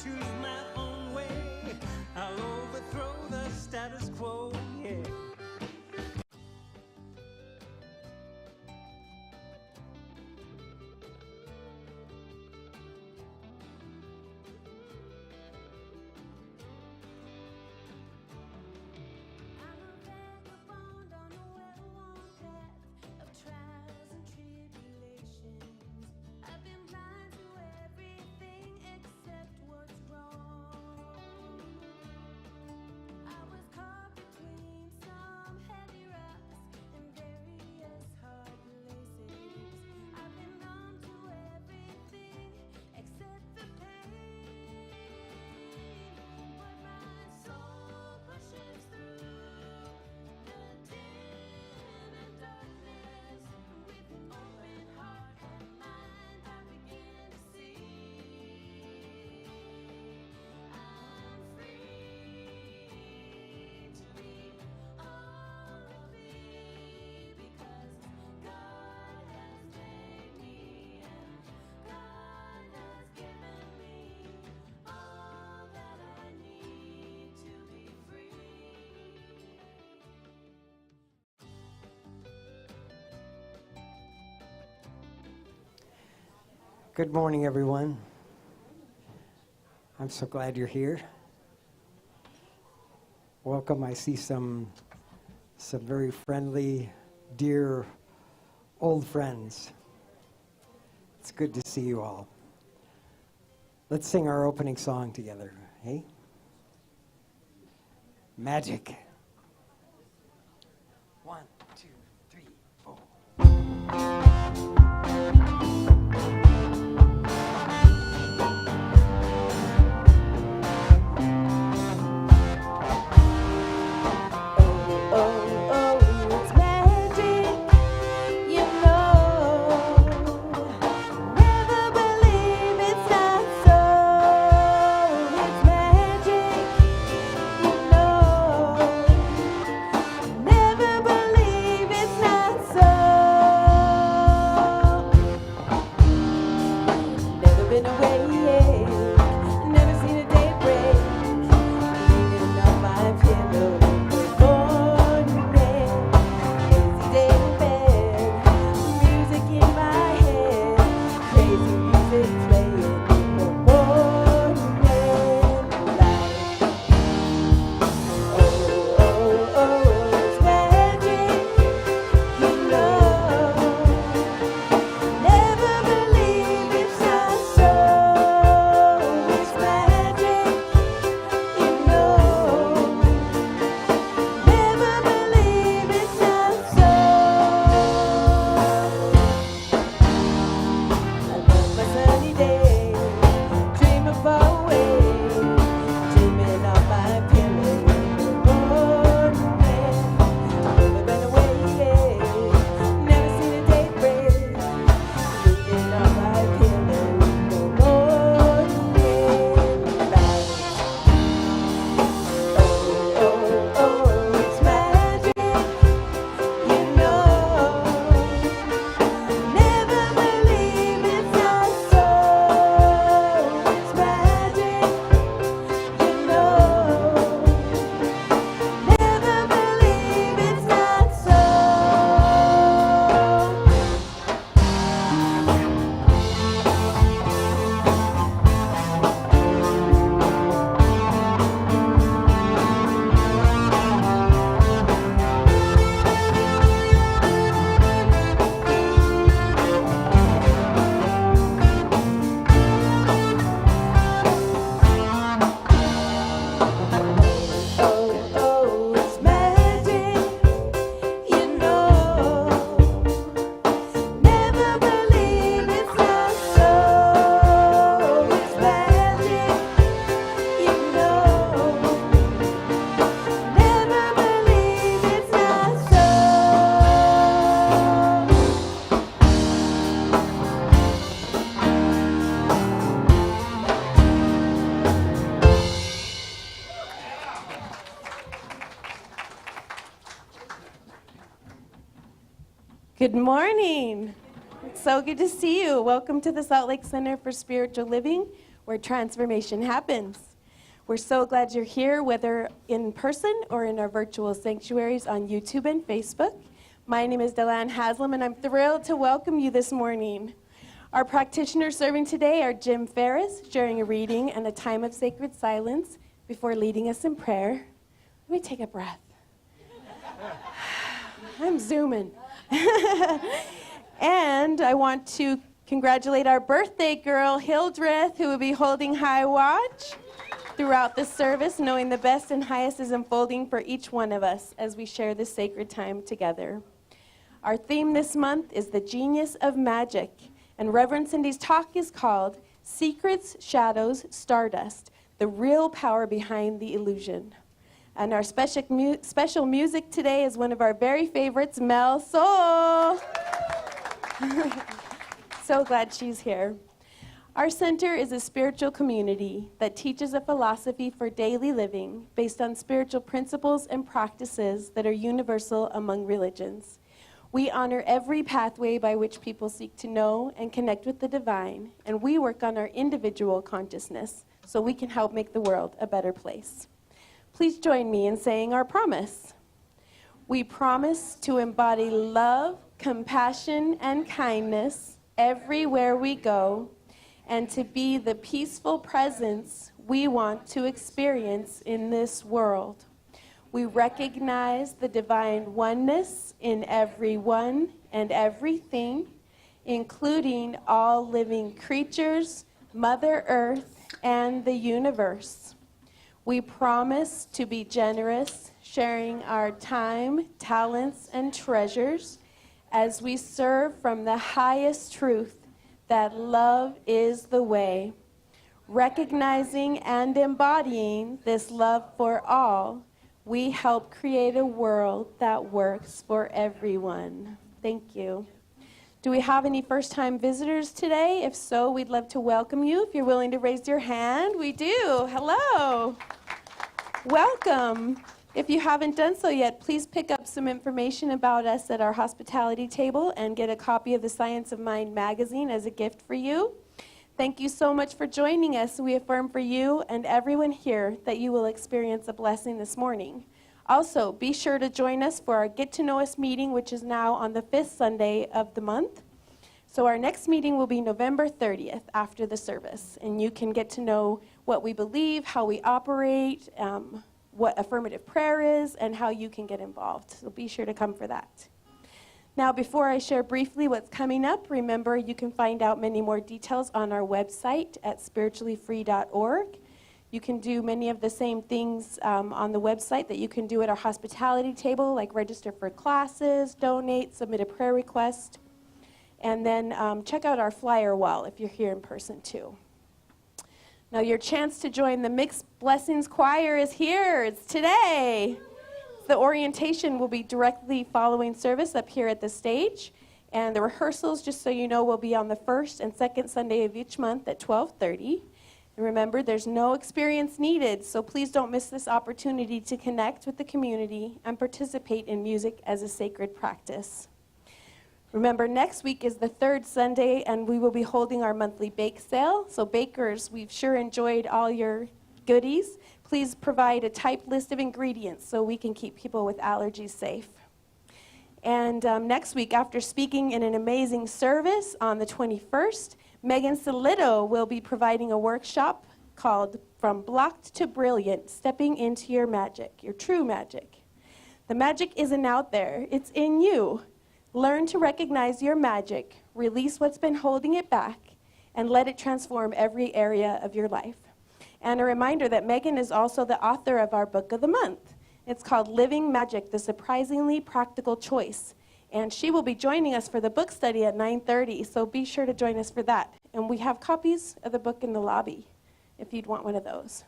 choose my own way. I'll overthrow the status quo, yeah. Good morning, everyone. I'm so glad you're here. Welcome. I see some very friendly, dear, old friends. It's good to see you all. Let's sing our opening song together, hey? Magic. 1, 2, 3, 4. Good morning. It's so good to see you. Welcome to the Salt Lake Center for Spiritual Living. where transformation happens. We're so glad you're here, whether in person or in our virtual sanctuaries on YouTube and Facebook. My name is Delanne Haslam, and I'm thrilled to welcome you this morning. Our practitioners serving today are Jim Ferris, sharing a reading and a time of sacred silence before leading us in prayer. Let me take a breath. I'm zooming. And I want to congratulate our birthday girl, Hildreth, who will be holding high watch throughout the service, knowing the best and highest is unfolding for each one of us as we share this sacred time together. Our theme this month is the genius of magic, and Reverend Cindy's talk is called Secrets, Shadows, Stardust, the real power behind the illusion. And our special music today is one of our very favorites, Mel Soul. So glad she's here. Our center is a spiritual community that teaches a philosophy for daily living based on spiritual principles and practices that are universal among religions. We honor every pathway by which people seek to know and connect with the divine, and we work on our individual consciousness so we can help make the world a better place. Please join me in saying our promise. We promise to embody love, compassion, and kindness everywhere we go, and to be the peaceful presence we want to experience in this world. We recognize the divine oneness in everyone and everything, including all living creatures, Mother Earth, and the universe. We promise to be generous, sharing our time, talents, and treasures as we serve from the highest truth that love is the way. Recognizing and embodying this love for all, we help create a world that works for everyone. Thank you. Do we have any first-time visitors today? If so, we'd love to welcome you. If you're willing to raise your hand, we do. Hello. Welcome. If you haven't done so yet, please pick up some information about us at our hospitality table and get a copy of the Science of Mind magazine as a gift for you. Thank you so much for joining us. We affirm for you and everyone here that you will experience a blessing this morning. Also, be sure to join us for our Get to Know Us meeting, which is now on the 5th Sunday of the month. So our next meeting will be November 30th after the service, and you can get to know what we believe, how we operate, what affirmative prayer is, and how you can get involved. So be sure to come for that. Now, before I share briefly what's coming up, remember you can find out many more details on our website at spirituallyfree.org. You can do many of the same things on the website that you can do at our hospitality table, like register for classes, donate, submit a prayer request, and then check out our flyer wall if you're here in person too. Now, your chance to join the Mixed Blessings Choir is here. It's today. The orientation will be directly following service up here at the stage. And the rehearsals, just so you know, will be on the first and second Sunday of each month at 12:30. And remember, there's no experience needed, so please don't miss this opportunity to connect with the community and participate in music as a sacred practice. Remember, next week is the third Sunday, and we will be holding our monthly bake sale. So bakers, we've sure enjoyed all your goodies. Please provide a typed list of ingredients so we can keep people with allergies safe. And next week, after speaking in an amazing service on the 21st, Megan Solito will be providing a workshop called From Blocked to Brilliant, Stepping into Your Magic, Your True Magic. The magic isn't out there, it's in you. Learn to recognize your magic, release what's been holding it back, and let it transform every area of your life. And a reminder that Megan is also the author of our book of the month. It's called Living Magic, The Surprisingly Practical Choice. And she will be joining us for the book study at 9:30, so be sure to join us for that. And we have copies of the book in the lobby if you'd want one of those.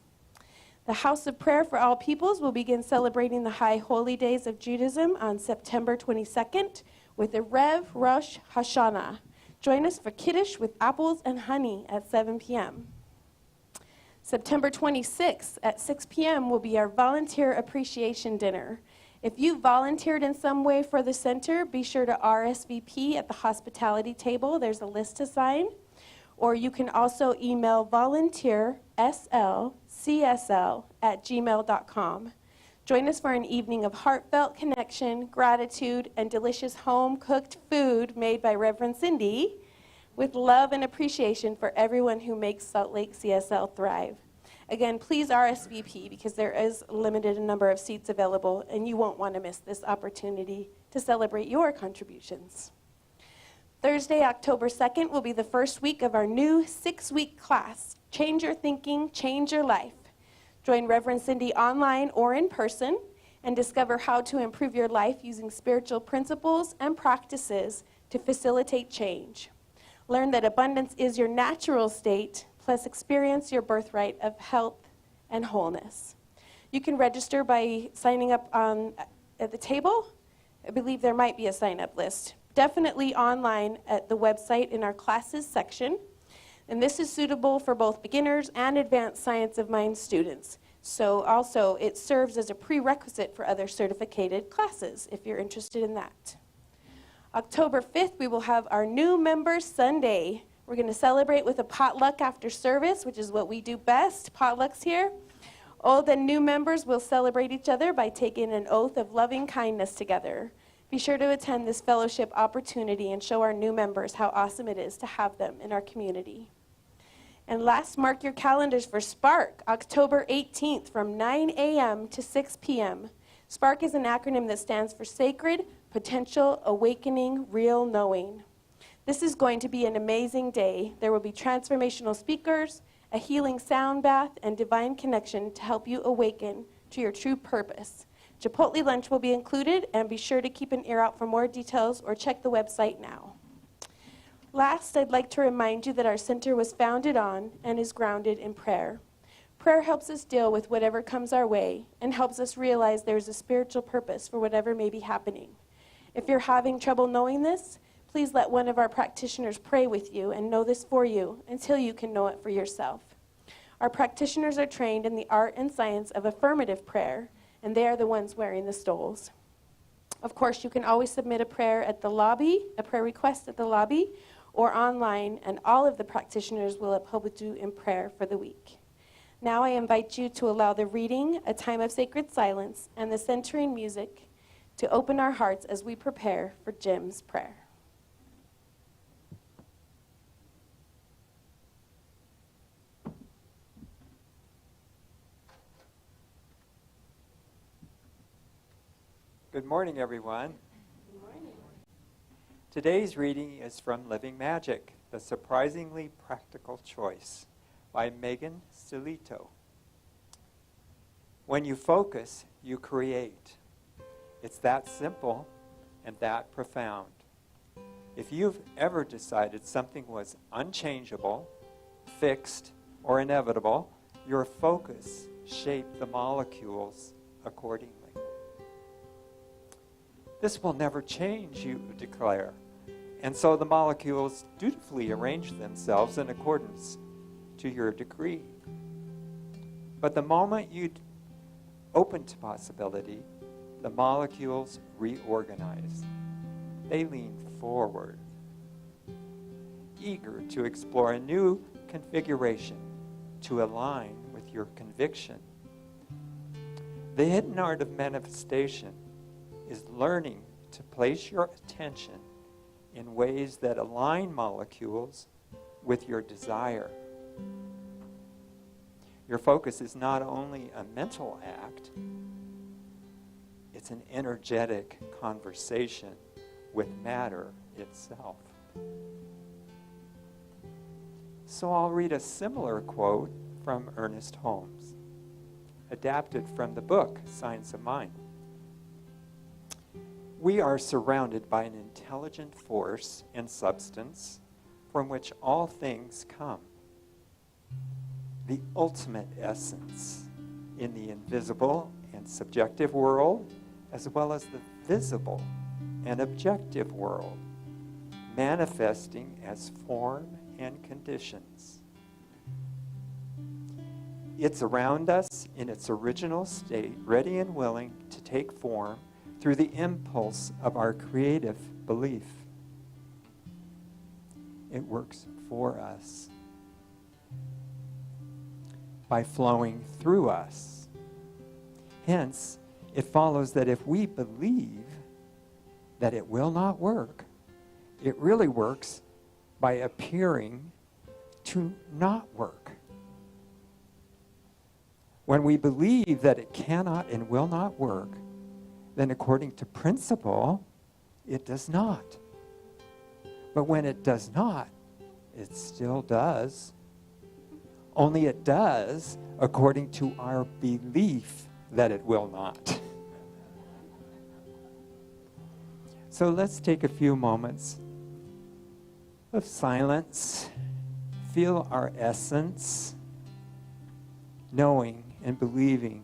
The House of Prayer for All Peoples will begin celebrating the High Holy Days of Judaism on September 22nd with a Rev Rosh Hashanah. Join us for Kiddush with apples and honey at 7 p.m. September 26th at 6 p.m. will be our Volunteer Appreciation Dinner. If you volunteered in some way for the center, be sure to RSVP at the hospitality table. There's a list to sign. or you can also email volunteerslcsl@gmail.com. Join us for an evening of heartfelt connection, gratitude, and delicious home-cooked food made by Reverend Cindy, with love and appreciation for everyone who makes Salt Lake CSL thrive. Again, please RSVP because there is a limited number of seats available, and you won't want to miss this opportunity to celebrate your contributions. Thursday, October 2nd, will be the first week of our new 6-week class, Change Your Thinking, Change Your Life. Join Reverend Cindy online or in person and discover how to improve your life using spiritual principles and practices to facilitate change. Learn that abundance is your natural state, plus experience your birthright of health and wholeness. You can register by signing up at the table. I believe there might be a sign-up list. Definitely online at the website in our classes section. And this is suitable for both beginners and advanced science of mind students. So also it serves as a prerequisite for other certificated classes if you're interested in that. October 5th, we will have our New Members Sunday. We're going to celebrate with a potluck after service, which is what we do best, potlucks here. Old and new members will celebrate each other by taking an oath of loving kindness together. Be sure to attend this fellowship opportunity and show our new members how awesome it is to have them in our community. And last, mark your calendars for Spark, October 18th from 9 a.m. to 6 p.m. Spark is an acronym that stands for Sacred, Potential, Awakening, Real Knowing. This is going to be an amazing day. There will be transformational speakers, a healing sound bath, and divine connection to help you awaken to your true purpose. Chipotle lunch will be included, and be sure to keep an ear out for more details or check the website now. Last, I'd like to remind you that our center was founded on and is grounded in prayer. Prayer helps us deal with whatever comes our way and helps us realize there is a spiritual purpose for whatever may be happening. If you're having trouble knowing this, please let one of our practitioners pray with you and know this for you until you can know it for yourself. Our practitioners are trained in the art and science of affirmative prayer, and they are the ones wearing the stoles. Of course, you can always submit a prayer at the lobby, a prayer request at the lobby, or online, and all of the practitioners will uphold you in prayer for the week. Now I invite you to allow the reading, a time of sacred silence, and the centering music to open our hearts as we prepare for Jim's prayer. Good morning, everyone. Good morning. Today's reading is from Living Magic, The Surprisingly Practical Choice by Megan Stilito. When you focus, you create. It's that simple and that profound. If you've ever decided something was unchangeable, fixed, or inevitable, your focus shaped the molecules accordingly. This will never change, you declare. And so the molecules dutifully arrange themselves in accordance to your decree. But the moment you open to possibility, the molecules reorganize. They lean forward, eager to explore a new configuration to align with your conviction. The hidden art of manifestation is learning to place your attention in ways that align molecules with your desire. Your focus is not only a mental act, it's an energetic conversation with matter itself. So I'll read a similar quote from Ernest Holmes, adapted from the book Science of Mind. We are surrounded by an intelligent force and substance from which all things come. The ultimate essence in the invisible and subjective world, as well as the visible and objective world, manifesting as form and conditions. It's around us in its original state, ready and willing to take form through the impulse of our creative belief. it works for us by flowing through us. Hence, it follows that if we believe that it will not work, it really works by appearing to not work. When we believe that it cannot and will not work, then according to principle, it does not. But when it does not, it still does. Only it does according to our belief that it will not. So let's take a few moments of silence, feel our essence, knowing and believing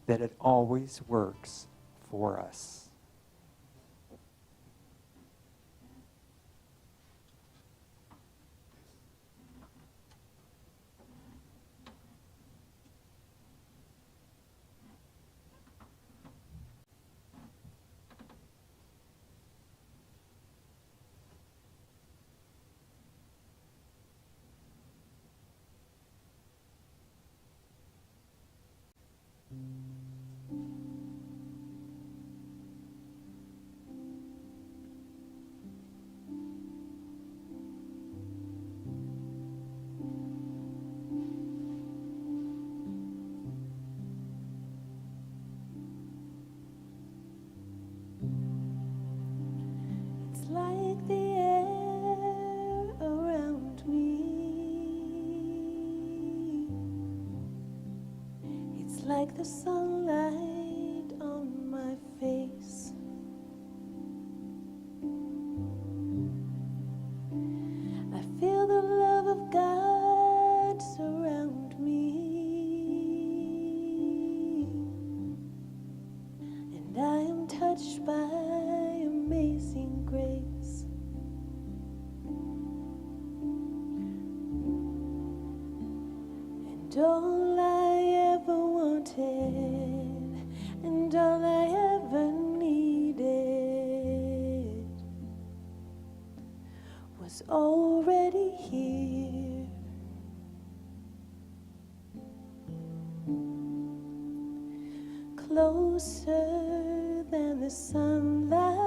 that it always works for us. It's like the air around me. It's like the sunlight on my face. I feel the love of God surround me, and I am touched by amazing grace. And all I ever wanted, and all I ever needed, was already here. Closer than the sunlight,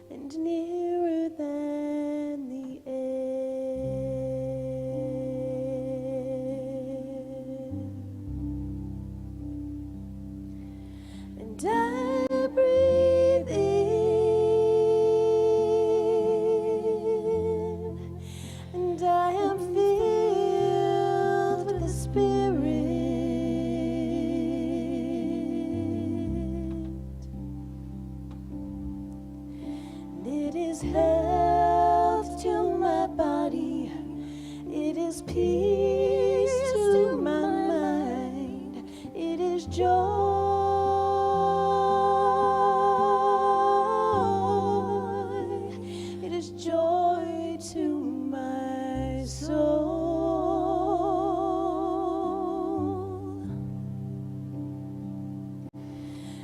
and nearer than the air. And I breathe in, and I am filled with the Spirit. And it is health to my body, it is peace to my mind, it is joy, it is joy to my soul.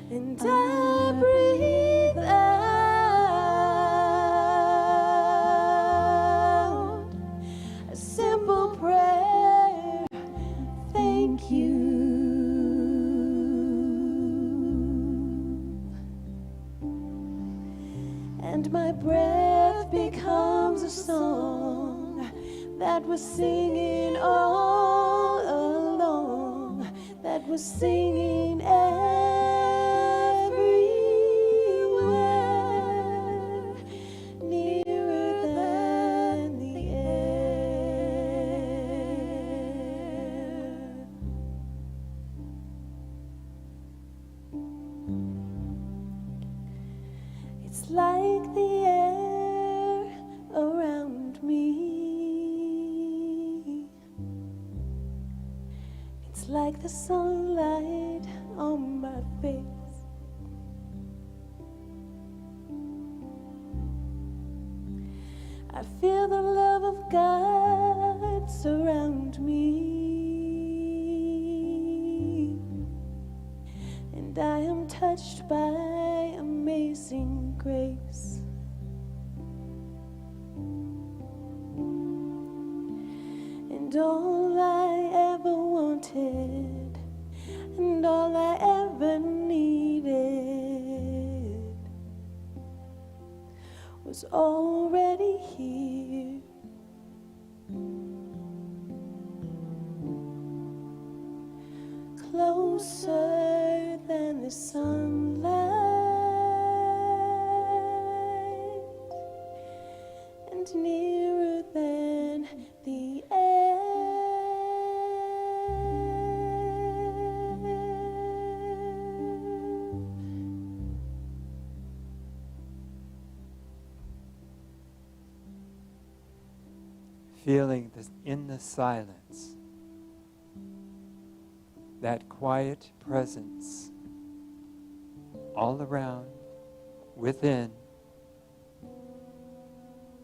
And I breathe out a simple prayer, thank you. And my breath becomes a song that was singing all along, that was singing everywhere, nearer than the air. It's like the air around me. It's like the sunlight on my face. I feel the love of God surround me, and I am touched by amazing grace. And all I ever wanted, and all I ever needed, was already here. Closer than the sunlight, and nearer than the air. Feeling this in the silence, that quiet presence all around, within,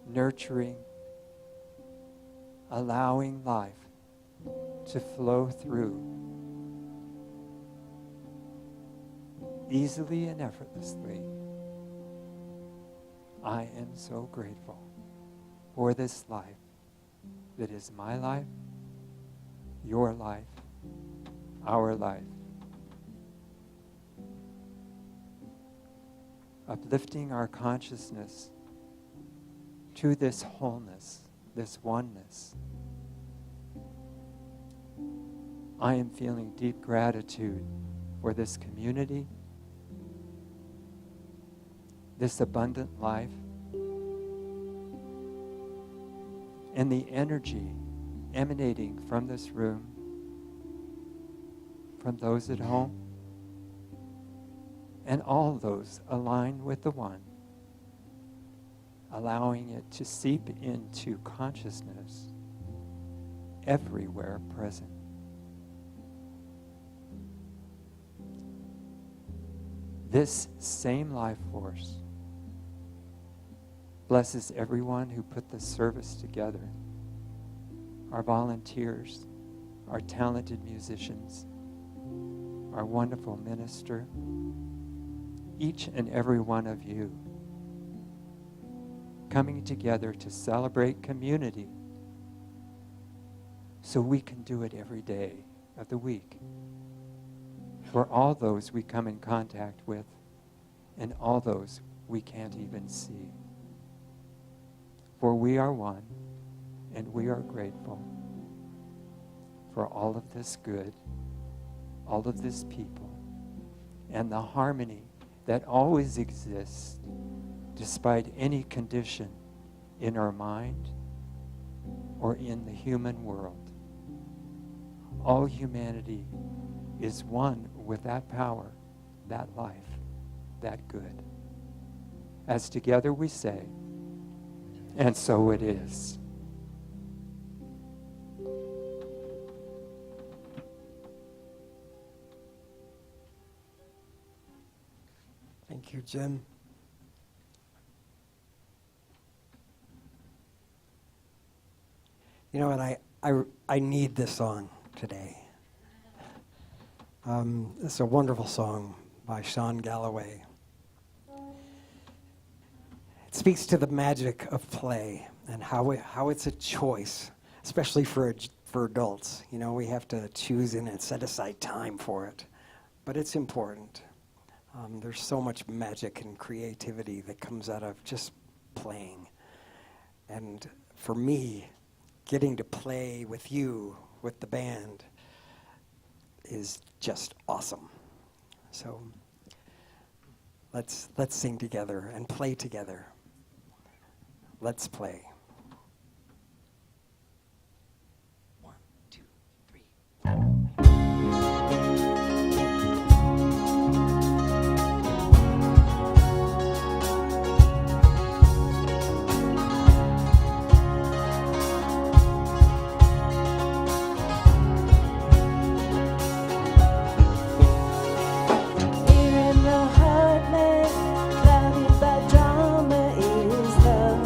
nurturing, allowing life to flow through easily and effortlessly. I am so grateful for this life that is my life, your life, our life. Uplifting our consciousness to this wholeness, this oneness. I am feeling deep gratitude for this community, this abundant life, and the energy emanating from this room, from those at home, and all those aligned with the One, allowing it to seep into consciousness everywhere present. This same life force blesses everyone who put this service together, our volunteers, our talented musicians, our wonderful minister, each and every one of you coming together to celebrate community so we can do it every day of the week for all those we come in contact with and all those we can't even see. For we are one, and we are grateful for all of this good, all of this people, and the harmony that always exists despite any condition in our mind or in the human world. All humanity is one with that power, that life, that good. As together we say, and so it is. Thank you, Jim. You know what? I need this song today. It's a wonderful song by Sean Galloway. It speaks to the magic of play and how it's a choice, especially for adults. You know, we have to choose and set aside time for it, but it's important. There's so much magic and creativity that comes out of just playing. And for me, getting to play with you, with the band, is just awesome. So let's sing together and play together. Let's play. 1, 2, 3. Clouded by drama is love.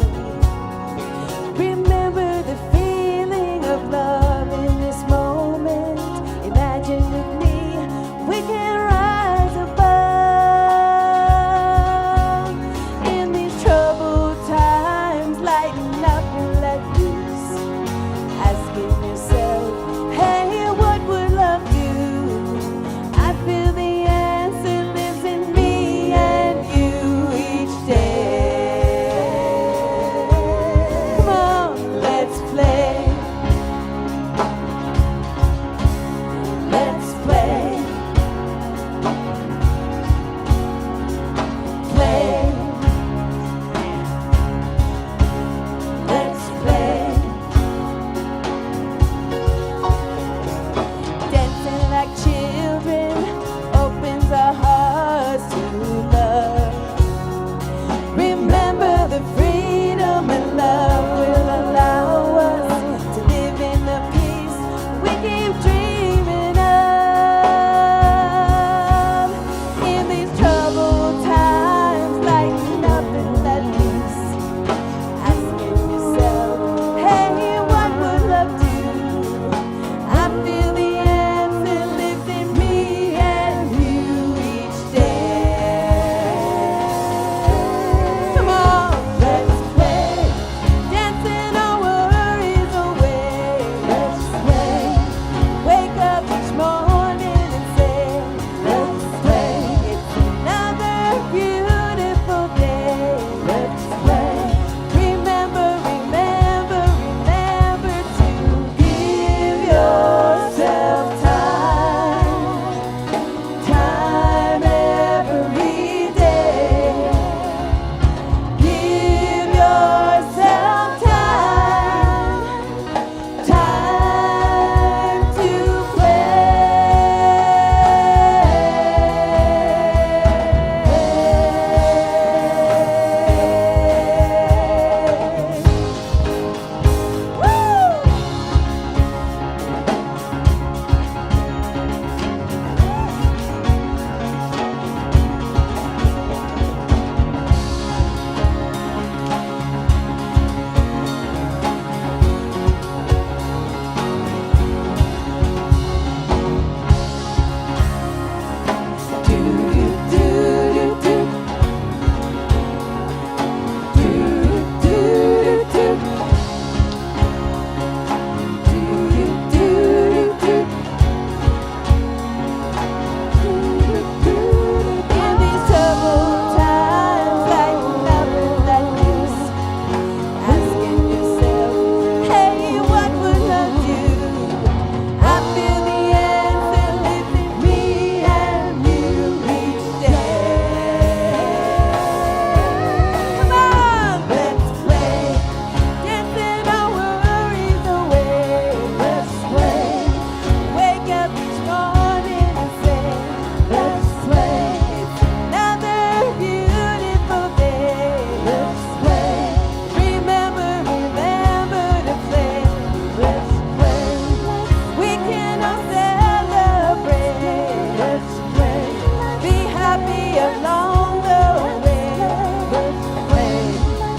along the way.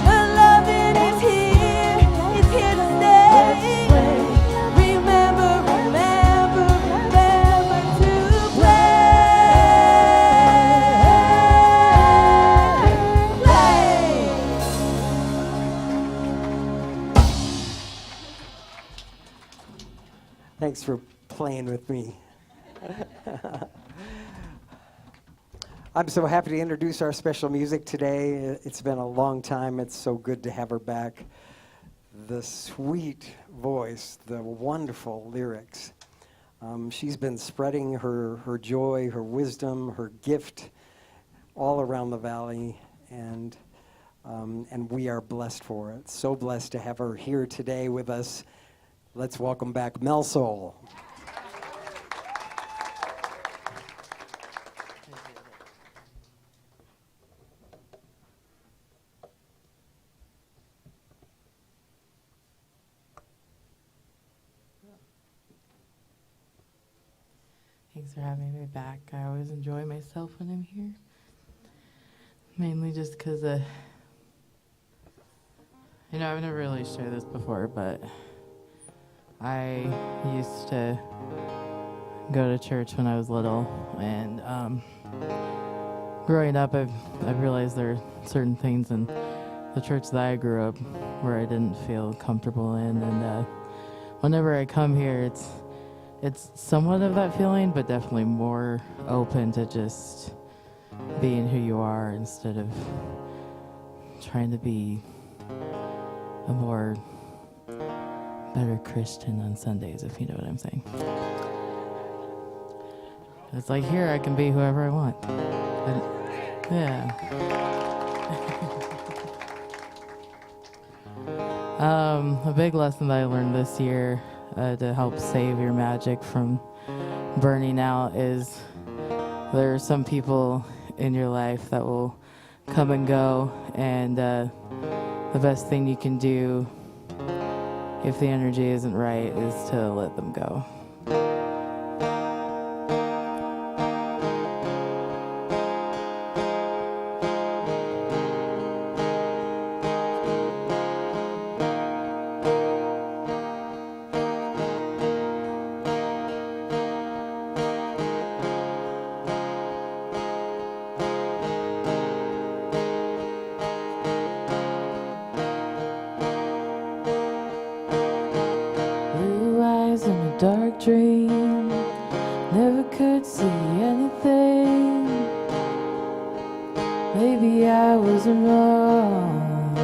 The loving is here to stay. Remember, remember, remember to play. Thanks for playing with me. I'm so happy to introduce our special music today. It's been a long time. It's so good to have her back. The sweet voice, the wonderful lyrics. She's been spreading her joy, her wisdom, her gift all around the valley, and we are blessed for it. So blessed to have her here today with us. Let's welcome back Mel Soul. Thanks for having me back. I always enjoy myself when I'm here. Mainly just because, I've never really shared this before, but I used to go to church when I was little, and growing up, I've realized there are certain things in the church that I grew up where I didn't feel comfortable in, and whenever I come here, it's somewhat of that feeling, but definitely more open to just being who you are instead of trying to be a more better Christian on Sundays, if you know what I'm saying. It's like here I can be whoever I want. Yeah. A big lesson that I learned this year to help save your magic from burning out is there are some people in your life that will come and go, and the best thing you can do if the energy isn't right is to let them go. Dark dream, never could see anything. Maybe I wasn't wrong.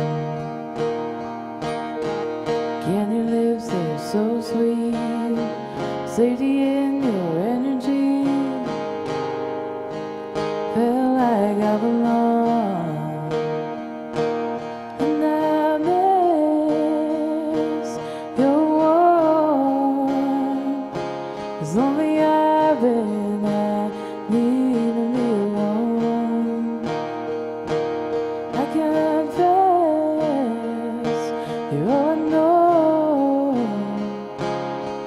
Candy lips that are so sweet, safety in your energy. Felt like I belong, and I miss your as lonely I've been, I need to be alone. I confess, you're all I know.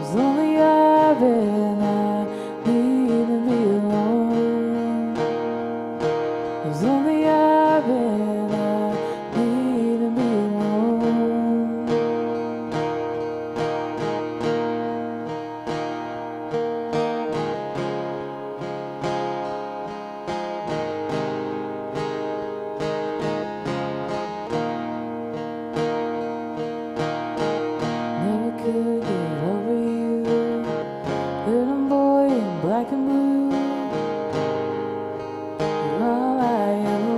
As lonely I've been, I need to be alone. As lonely I've been, I need to be alone. Could get over you, little boy in black and blue. You're all I ever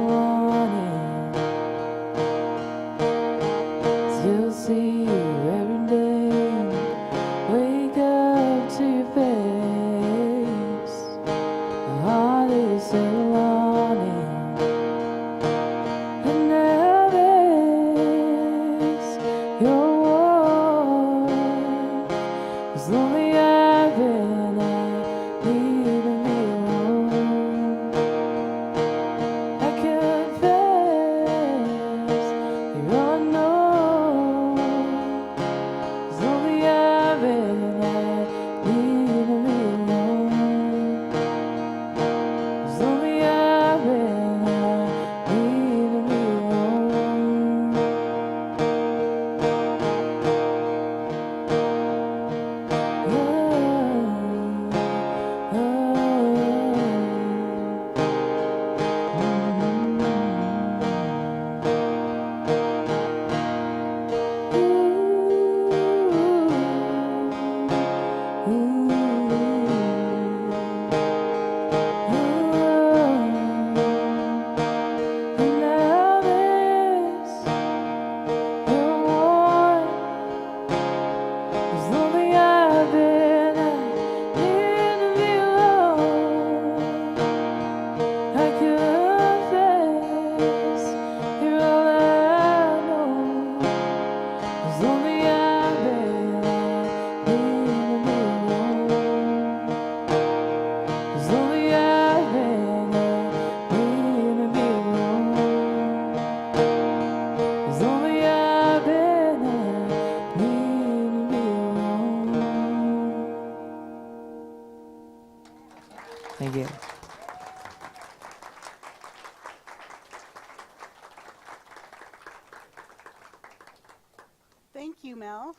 Thank you, Mel.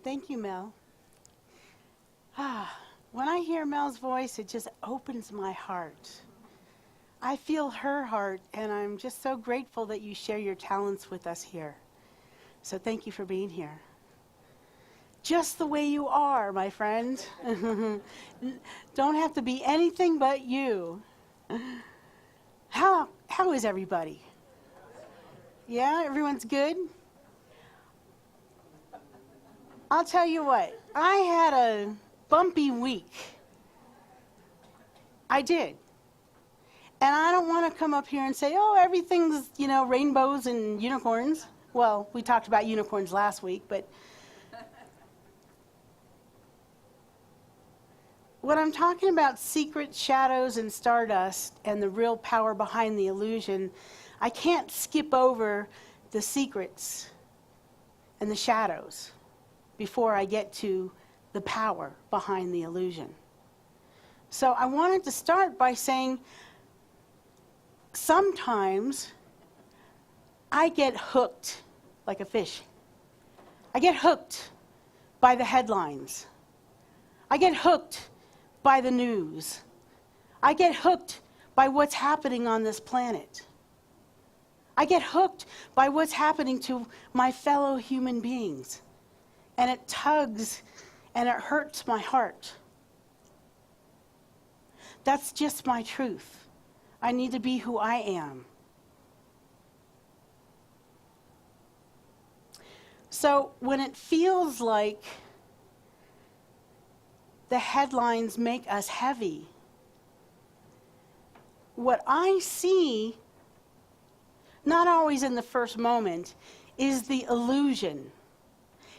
Thank you, Mel. When I hear Mel's voice, it just opens my heart. I feel her heart, and I'm just so grateful that you share your talents with us here. So thank you for being here. Just the way you are, my friend. Don't have to be anything but you. How is everybody? Yeah, everyone's good? I'll tell you what, I had a bumpy week. I did. And I don't want to come up here and say, oh, everything's, rainbows and unicorns. Well, we talked about unicorns last week, but when I'm talking about secret shadows and stardust and the real power behind the illusion, I can't skip over the secrets and the shadows before I get to the power behind the illusion. So I wanted to start by saying, sometimes I get hooked like a fish. I get hooked by the headlines. I get hooked by the news. I get hooked by what's happening on this planet. I get hooked by what's happening to my fellow human beings. And it tugs and it hurts my heart. That's just my truth. I need to be who I am. So when it feels like the headlines make us heavy, what I see, not always in the first moment, is the illusion.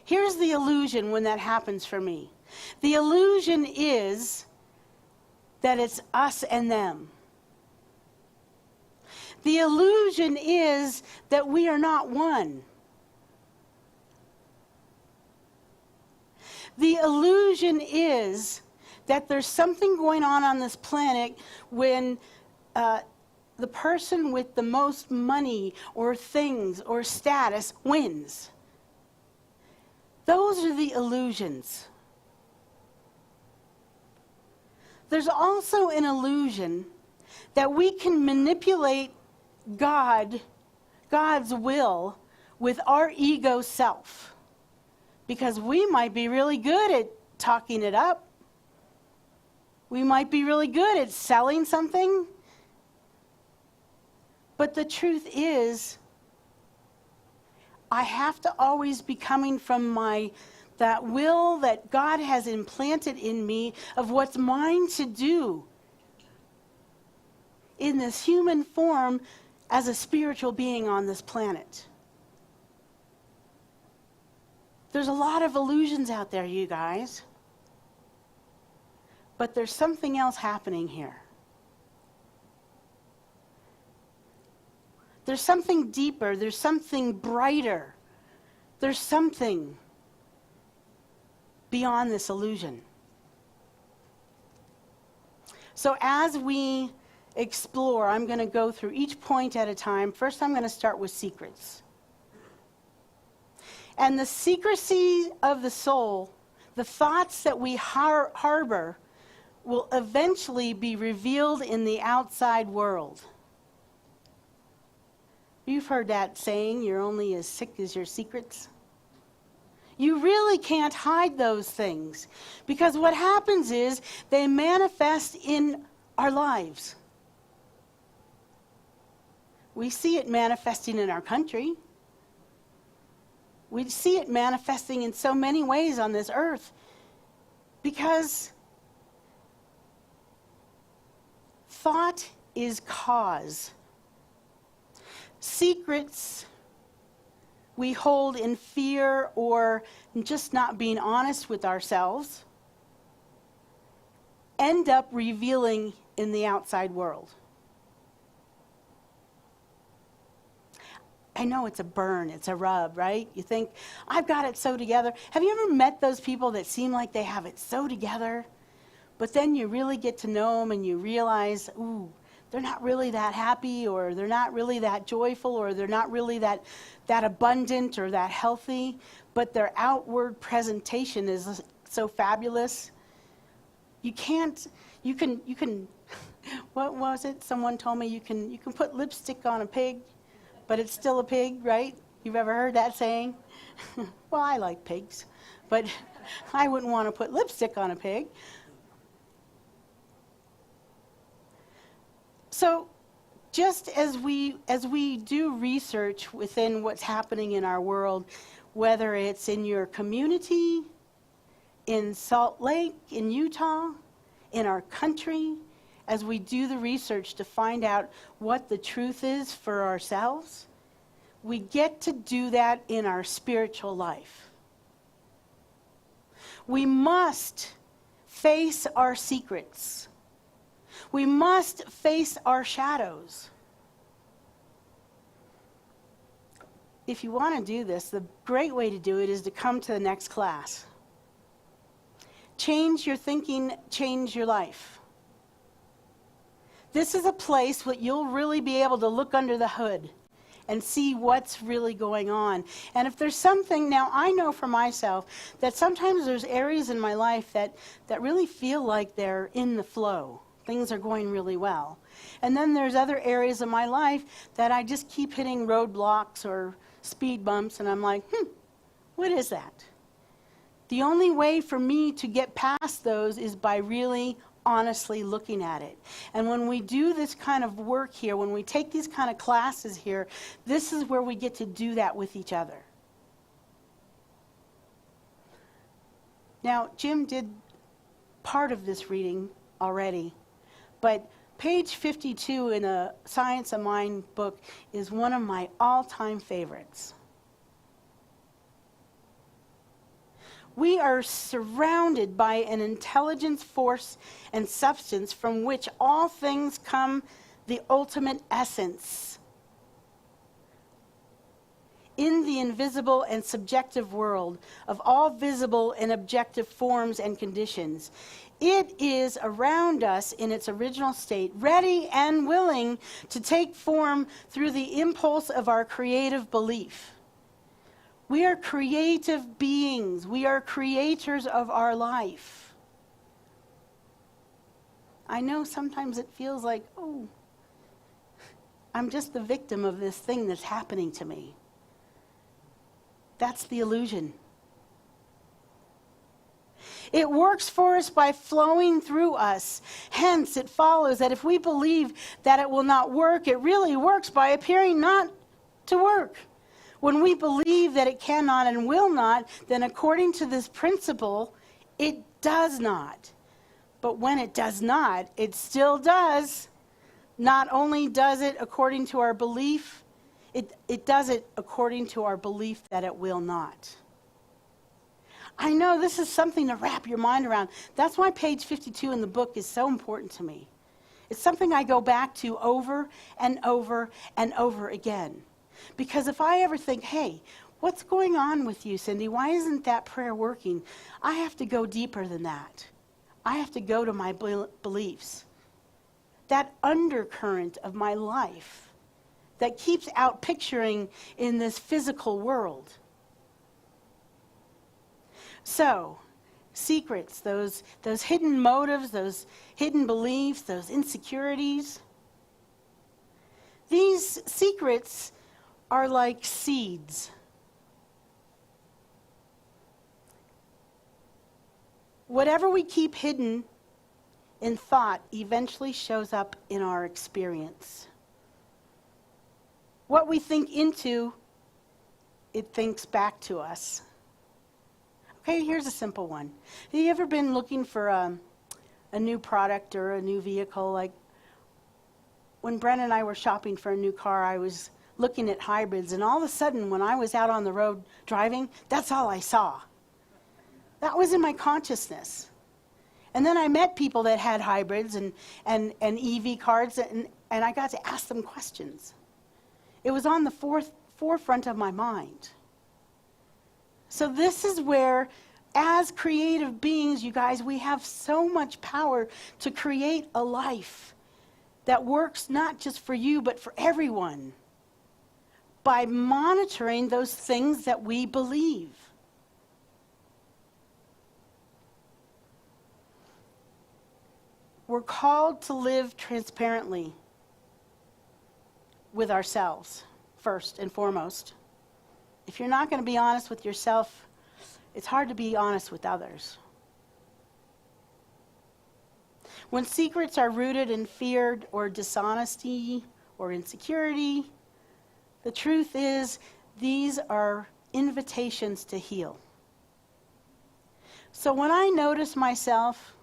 Here's the illusion when that happens for me. The illusion is that it's us and them. The illusion is that we are not one. The illusion is that there's something going on this planet when the person with the most money or things or status wins. Those are the illusions. There's also an illusion that we can manipulate God's will with our ego self. Because we might be really good at talking it up. We might be really good at selling something. But the truth is, I have to always be coming from that will that God has implanted in me of what's mine to do in this human form as a spiritual being on this planet. There's a lot of illusions out there, you guys. But there's something else happening here. There's something deeper. There's something brighter. There's something beyond this illusion. So as we explore, I'm going to go through each point at a time. First, I'm going to start with secrets. And the secrecy of the soul, the thoughts that we harbor, will eventually be revealed in the outside world. You've heard that saying, you're only as sick as your secrets. You really can't hide those things, because what happens is they manifest in our lives. We see it manifesting in our country. We see it manifesting in so many ways on this earth, because thought is cause. Secrets we hold in fear or just not being honest with ourselves end up revealing in the outside world. I know it's a burn, it's a rub, right? You think, I've got it so together. Have you ever met those people that seem like they have it so together, but then you really get to know them and you realize, ooh, they're not really that happy, or they're not really that joyful, or they're not really that abundant or that healthy, but their outward presentation is so fabulous. You can, what was it? Someone told me you can put lipstick on a pig, but it's still a pig, right? You've ever heard that saying? Well, I like pigs, but I wouldn't want to put lipstick on a pig. So just as we do research within what's happening in our world, whether it's in your community, in Salt Lake, in Utah, in our country, as we do the research to find out what the truth is for ourselves, we get to do that in our spiritual life. We must face our secrets. We must face our shadows. If you want to do this, the great way to do it is to come to the next class. Change your thinking, change your life. This is a place where you'll really be able to look under the hood and see what's really going on. And if there's something, now I know for myself that sometimes there's areas in my life that really feel like they're in the flow. Things are going really well. And then there's other areas of my life that I just keep hitting roadblocks or speed bumps, and I'm like, what is that? The only way for me to get past those is by really honestly looking at it. And when we do this kind of work here, when we take these kind of classes here, this is where we get to do that with each other. Now, Jim did part of this reading already, but page 52 in a Science of Mind book is one of my all-time favorites. We are surrounded by an intelligence, force, and substance from which all things come, the ultimate essence. In the invisible and subjective world of all visible and objective forms and conditions, it is around us in its original state, ready and willing to take form through the impulse of our creative belief. We are creative beings. We are creators of our life. I know sometimes it feels like, oh, I'm just the victim of this thing that's happening to me. That's the illusion. It works for us by flowing through us. Hence, it follows that if we believe that it will not work, it really works by appearing not to work. When we believe that it cannot and will not, then according to this principle, it does not. But when it does not, it still does. Not only does it according to our belief, it does it according to our belief that it will not. I know this is something to wrap your mind around. That's why page 52 in the book is so important to me. It's something I go back to over and over and over again. Because if I ever think, hey, what's going on with you, Cindy? Why isn't that prayer working? I have to go deeper than that. I have to go to my beliefs. That undercurrent of my life that keeps out picturing in this physical world. So, secrets, those hidden motives, those hidden beliefs, those insecurities. These secrets are like seeds. Whatever we keep hidden in thought eventually shows up in our experience. What we think into, it thinks back to us. Okay, here's a simple one. Have you ever been looking for a new product or a new vehicle? Like when Brent and I were shopping for a new car, I was looking at hybrids, and all of a sudden when I was out on the road driving, that's all I saw. That was in my consciousness. And then I met people that had hybrids and EV cars, and I got to ask them questions. It was on the forefront of my mind. So this is where, as creative beings, you guys, we have so much power to create a life that works not just for you, but for everyone by monitoring those things that we believe. We're called to live transparently with ourselves, first and foremost. If you're not going to be honest with yourself, it's hard to be honest with others. When secrets are rooted in fear or dishonesty or insecurity, the truth is these are invitations to heal. So when I notice myself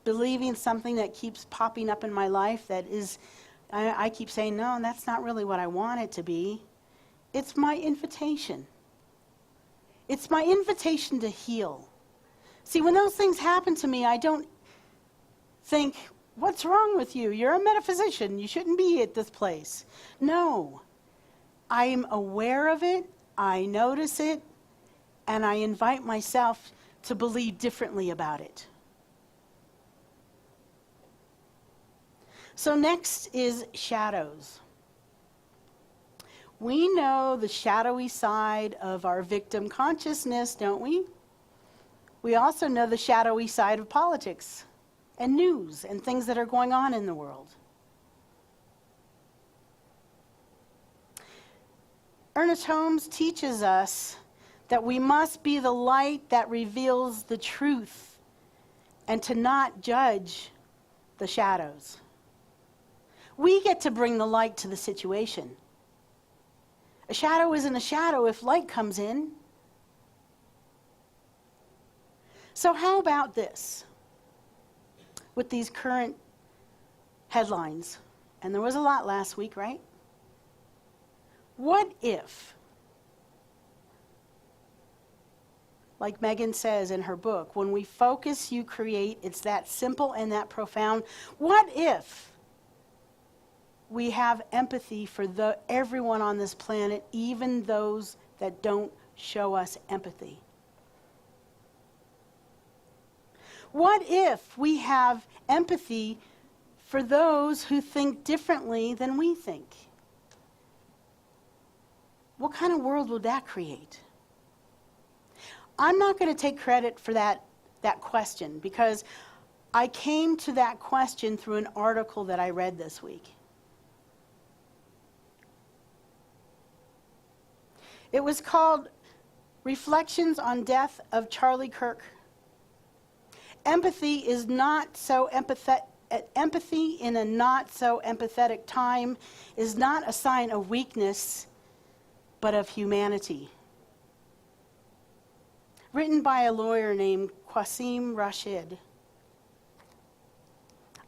believing something that keeps popping up in my life that is, I keep saying, no, that's not really what I want it to be, it's my invitation. It's my invitation to heal. See, when those things happen to me, I don't think, what's wrong with you? You're a metaphysician. You shouldn't be at this place. No. I am aware of it. I notice it. And I invite myself to believe differently about it. So next is shadows. We know the shadowy side of our victim consciousness, don't we? We also know the shadowy side of politics and news and things that are going on in the world. Ernest Holmes teaches us that we must be the light that reveals the truth and to not judge the shadows. We get to bring the light to the situation. A shadow isn't a shadow if light comes in. So how about this? With these current headlines, and there was a lot last week, right? What if, like Megan says in her book, when we focus, you create, it's that simple and that profound. What if we have empathy for everyone on this planet, even those that don't show us empathy? What if we have empathy for those who think differently than we think? What kind of world would that create? I'm not going to take credit for that question, because I came to that question through an article that I read this week. It was called Reflections on Death of Charlie Kirk. Empathy is not so empathy in a not so empathetic time is not a sign of weakness, but of humanity. Written by a lawyer named Qasim Rashid.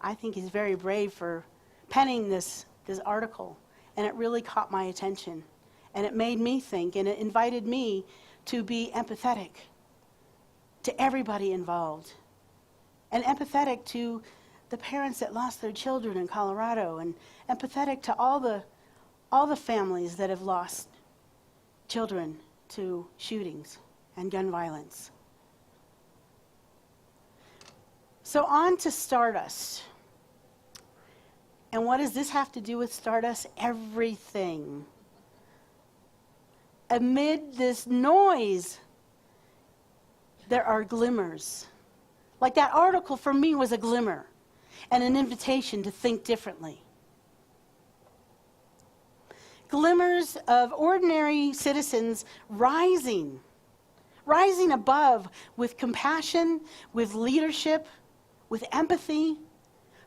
I think he's very brave for penning this article, and it really caught my attention. And it made me think, and it invited me to be empathetic to everybody involved. And empathetic to the parents that lost their children in Colorado, and empathetic to all the families that have lost children to shootings and gun violence. So on to Stardust. And what does this have to do with Stardust? Everything. Amid this noise, there are glimmers. Like that article for me was a glimmer and an invitation to think differently. Glimmers of ordinary citizens rising above with compassion, with leadership, with empathy,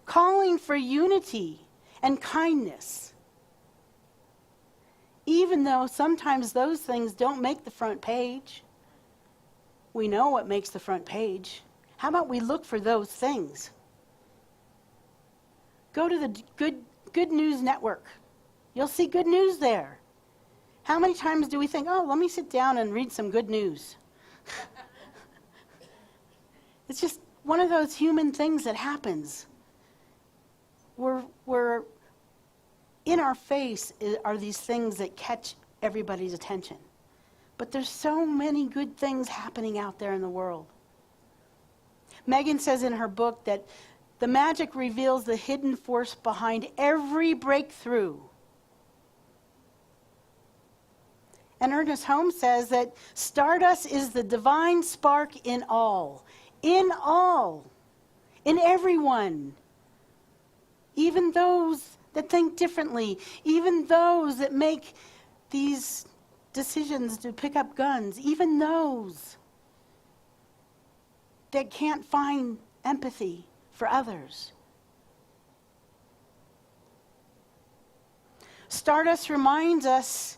calling for unity and kindness. Even though sometimes those things don't make the front page, we know what makes the front page. How about we look for those things? Go to the Good News Network. You'll see good news there. How many times do we think, oh, let me sit down and read some good news? It's just one of those human things that happens. We're in our face are these things that catch everybody's attention. But there's so many good things happening out there in the world. Megan says in her book that The magic reveals the hidden force behind every breakthrough. And Ernest Holmes says that stardust is the divine spark in all, in everyone. Even those that think differently, even those that make these decisions to pick up guns, even those that can't find empathy for others. Stardust reminds us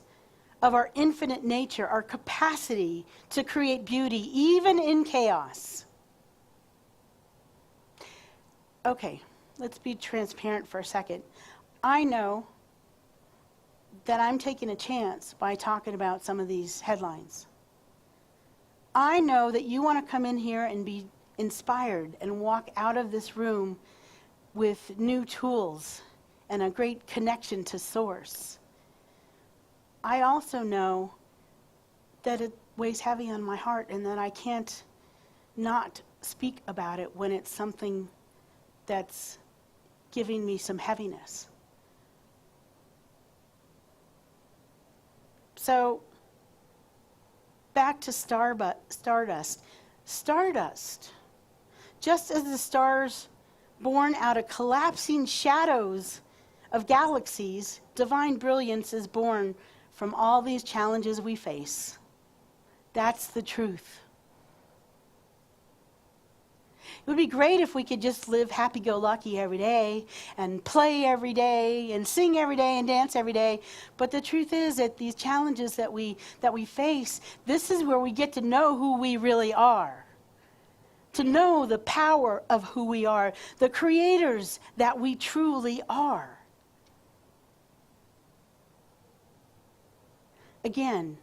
of our infinite nature, our capacity to create beauty, even in chaos. Okay, let's be transparent for a second. I know that I'm taking a chance by talking about some of these headlines. I know that you want to come in here and be inspired and walk out of this room with new tools and a great connection to source. I also know that it weighs heavy on my heart and that I can't not speak about it when it's something that's giving me some heaviness. So, back to Stardust. Stardust, just as the stars born out of collapsing shadows of galaxies, divine brilliance is born from all these challenges we face. That's the truth. It would be great if we could just live happy-go-lucky every day and play every day and sing every day and dance every day. But the truth is that these challenges that we face, this is where we get to know who we really are. To know the power of who we are, the creators that we truly are. Again,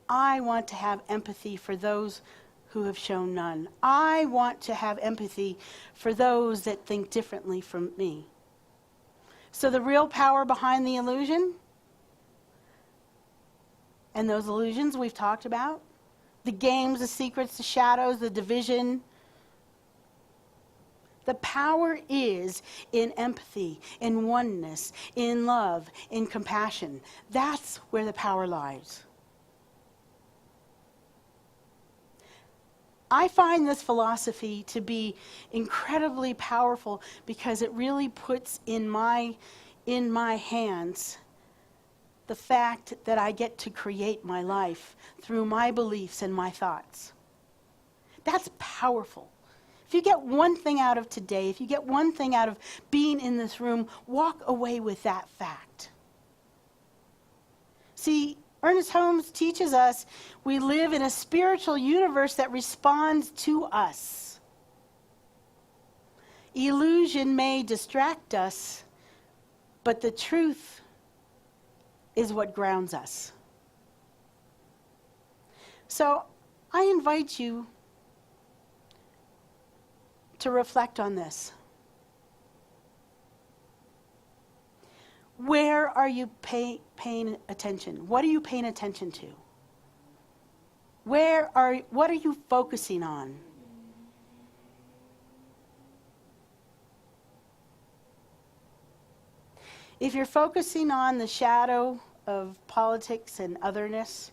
I want to have empathy for those who have shown none. I want to have empathy for those that think differently from me. So the real power behind the illusion, and those illusions we've talked about, the games, the secrets, the shadows, the division, the power is in empathy, in oneness, in love, in compassion. That's where the power lies. I find this philosophy to be incredibly powerful because it really puts in my hands the fact that I get to create my life through my beliefs and my thoughts. That's powerful. If you get one thing out of today, if you get one thing out of being in this room, walk away with that fact. See, Ernest Holmes teaches us we live in a spiritual universe that responds to us. Illusion may distract us, but the truth is what grounds us. So I invite you to reflect on this. Where are you paying attention? What are you paying attention to? What are you focusing on? If you're focusing on the shadow of politics and otherness,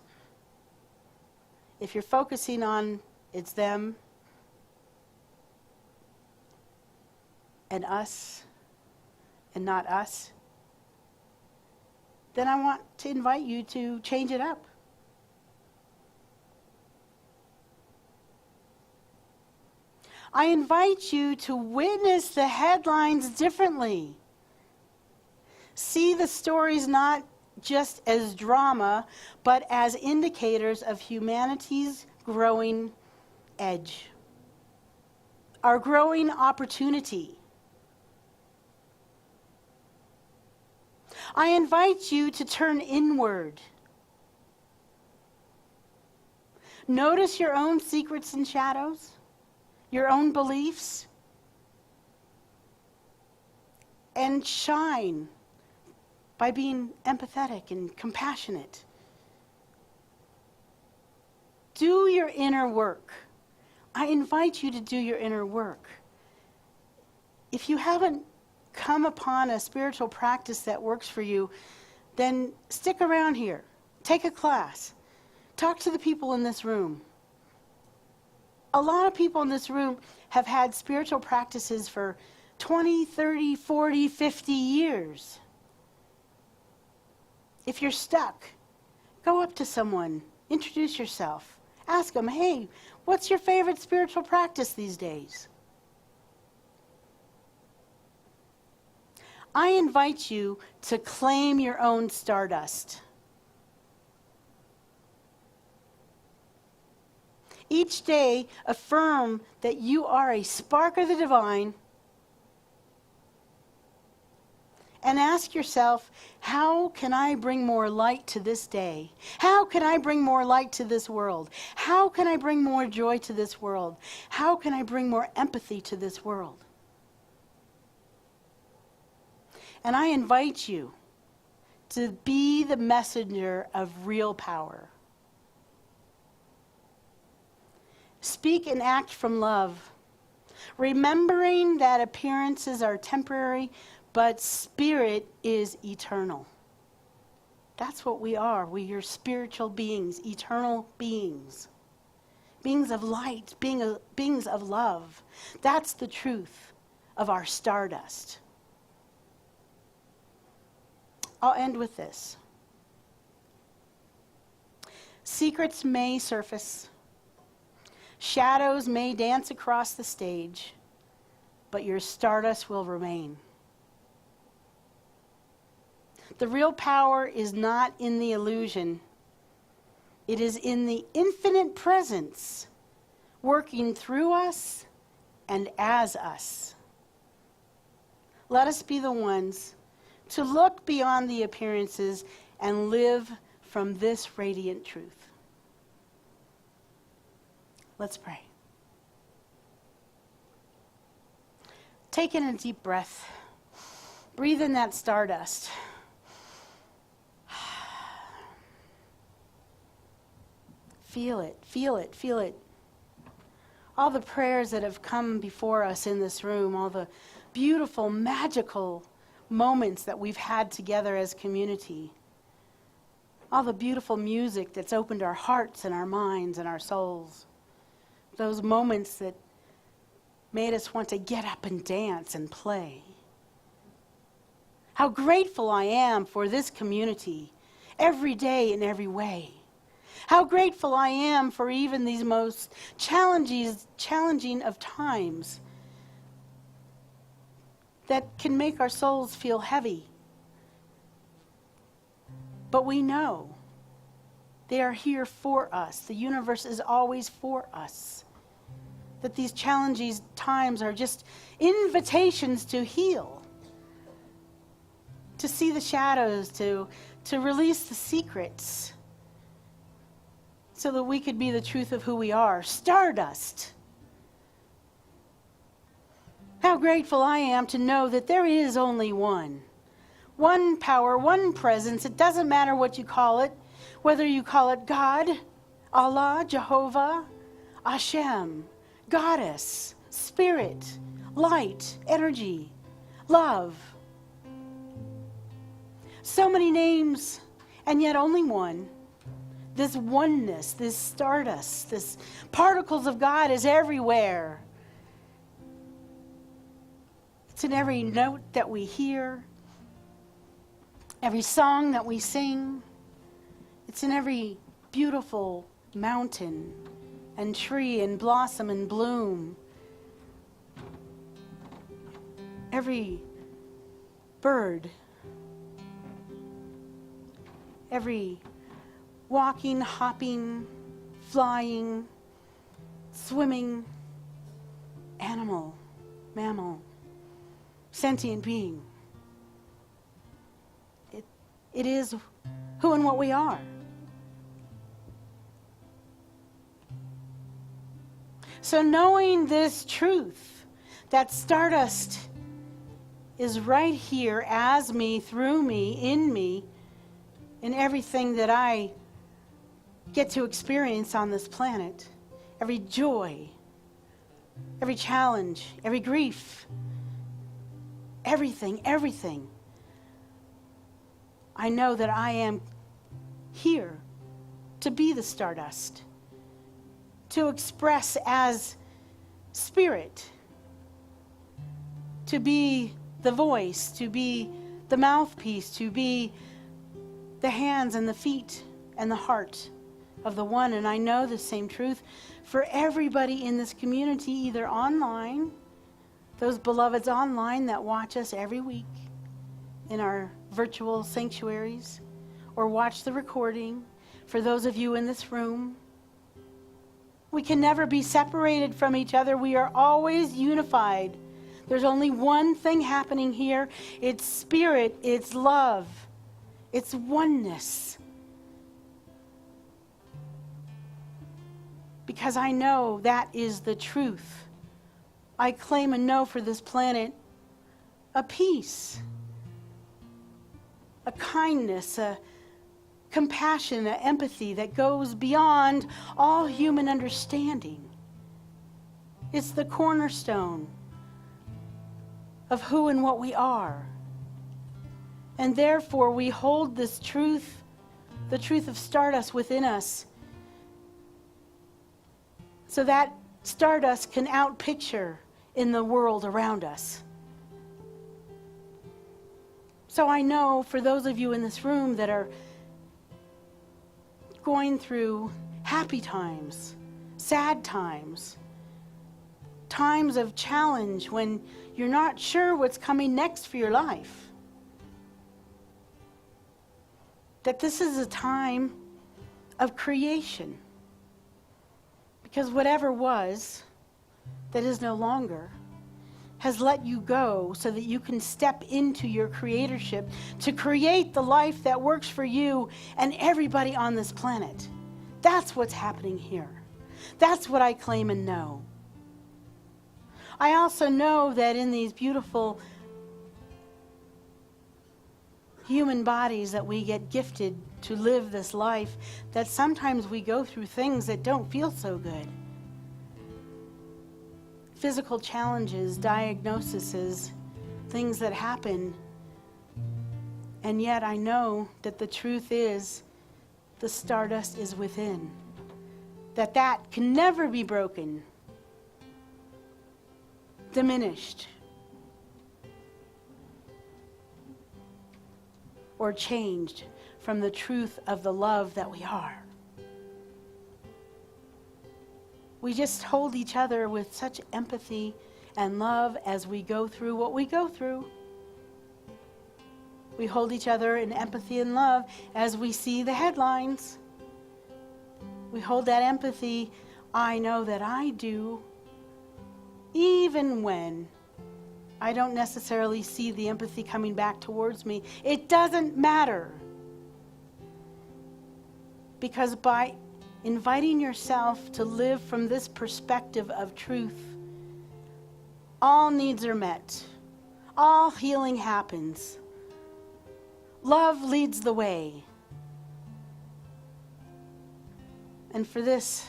if you're focusing on it's them and us and not us, then I want to invite you to change it up. I invite you to witness the headlines differently. See the stories not just as drama, but as indicators of humanity's growing edge, our growing opportunity. I invite you to turn inward. Notice your own secrets and shadows, your own beliefs, and shine by being empathetic and compassionate. Do your inner work. I invite you to do your inner work. if you haven't come upon a spiritual practice that works for you, then stick around here. Take a class. Talk to the people in this room. A lot of people in this room have had spiritual practices for 20, 30, 40, 50 years. If you're stuck, go up to someone, introduce yourself, ask them, hey, what's your favorite spiritual practice these days? I invite you to claim your own stardust. Each day, affirm that you are a spark of the divine, and ask yourself, how can I bring more light to this day? How can I bring more light to this world? How can I bring more joy to this world? How can I bring more empathy to this world? And I invite you to be the messenger of real power. Speak and act from love, remembering that appearances are temporary, but spirit is eternal. That's what we are. We are spiritual beings, eternal beings. Beings of light, beings of love. That's the truth of our stardust. I'll end with this. Secrets may surface. Shadows may dance across the stage, but your stardust will remain. The real power is not in the illusion. It is in the infinite presence working through us and as us. Let us be the ones to look beyond the appearances and live from this radiant truth. Let's pray. Take in a deep breath. Breathe in that stardust. Feel it, feel it, feel it. All the prayers that have come before us in this room, all the beautiful, magical moments that we've had together as community, all the beautiful music that's opened our hearts and our minds and our souls, those moments that made us want to get up and dance and play. How grateful I am for this community every day in every way. How grateful I am for even these most challenging of times that can make our souls feel heavy. But we know they are here for us. The universe is always for us. That these challenging times are just invitations to heal, to see the shadows, to release the secrets, so that we could be the truth of who we are. Stardust. How grateful I am to know that there is only one. One power, one presence. It doesn't matter what you call it, whether you call it God, Allah, Jehovah, Hashem, Goddess, Spirit, Light, Energy, Love. So many names, and yet only one. This oneness, this stardust, this particles of God is everywhere. It's in every note that we hear, every song that we sing. It's in every beautiful mountain and tree and blossom and bloom. Every bird, every walking, hopping, flying, swimming, animal, mammal, sentient being. It is who and what we are. So knowing this truth, that stardust is right here as me, through me, in everything that I get to experience on this planet. Every joy, every challenge, every grief, everything, everything. I know that I am here to be the Stardust, to express as spirit, to be the voice, to be the mouthpiece, to be the hands and the feet and the heart of the one. And I know the same truth for everybody in this community, either online, those beloveds online that watch us every week in our virtual sanctuaries, or watch the recording, for those of you in this room. We can never be separated from each other. We are always unified. There's only one thing happening here. It's spirit, it's love, it's oneness. Because I know that is the truth. I claim and know for this planet a peace, a kindness, a compassion, an empathy that goes beyond all human understanding. It's the cornerstone of who and what we are. And therefore we hold this truth, the truth of Stardust within us, so that Stardust can outpicture in the world around us. So I know for those of you in this room that are going through happy times, sad times, times of challenge when you're not sure what's coming next for your life, that this is a time of creation. Because whatever was, that is no longer, has let you go so that you can step into your creatorship to create the life that works for you and everybody on this planet. That's what's happening here. That's what I claim and know. I also know that in these beautiful human bodies that we get gifted to live this life, that sometimes we go through things that don't feel so good. Physical challenges, diagnoses, things that happen. And yet I know that the truth is the Stardust is within. That can never be broken, diminished, or changed from the truth of the love that we are. We just hold each other with such empathy and love as we go through what we go through. We hold each other in empathy and love as we see the headlines. We hold that empathy, I know that I do, even when I don't necessarily see the empathy coming back towards me. It doesn't matter. Because by inviting yourself to live from this perspective of truth, all needs are met. All healing happens. Love leads the way. And for this,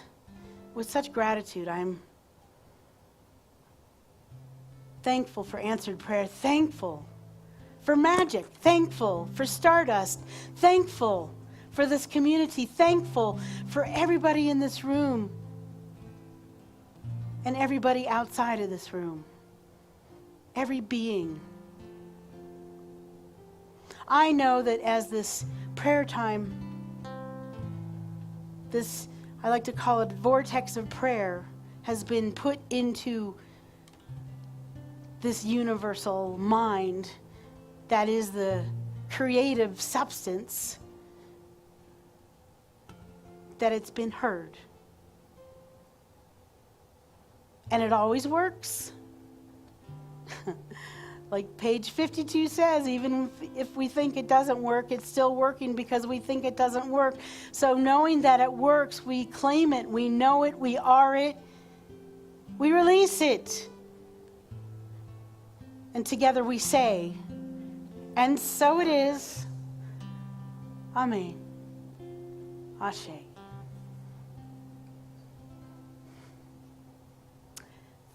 with such gratitude, I'm thankful for answered prayer, thankful for magic, thankful for Stardust, thankful for this community, thankful for everybody in this room and everybody outside of this room, every being. I know that as this prayer time, this, I like to call it vortex of prayer, has been put into this universal mind that is the creative substance, that it's been heard. And it always works. Like page 52 says, even if we think it doesn't work, it's still working because we think it doesn't work. So knowing that it works, we claim it, we know it, we are it, we release it. And together we say, and so it is. Amen. Ashe.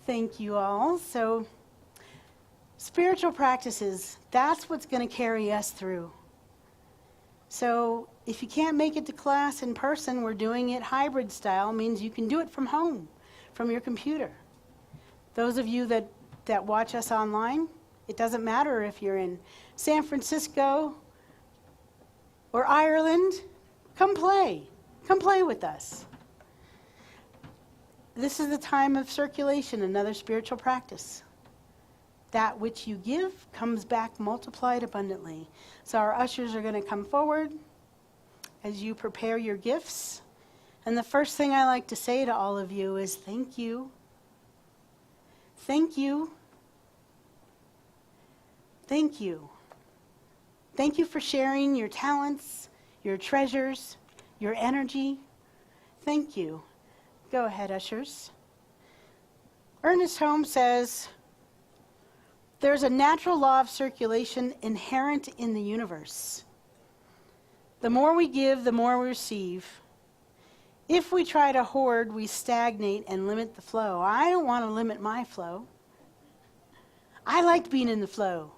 Thank you all. So Spiritual practices, that's what's going to carry us through. So if you can't make it to class in person, we're doing it hybrid style, means you can do it from home, from your computer. Those of you that watch us online, it doesn't matter if you're in San Francisco or Ireland, come play. Come play with us. This is the time of circulation, another spiritual practice. That which you give comes back multiplied abundantly. So our ushers are going to come forward as you prepare your gifts. And the first thing I like to say to all of you is thank you. Thank you. Thank you. Thank you for sharing your talents, your treasures, your energy. Thank you. Go ahead, ushers. Ernest Holmes says, there's a natural law of circulation inherent in the universe. The more we give, the more we receive. If we try to hoard, we stagnate and limit the flow. I don't want to limit my flow. I like being in the flow.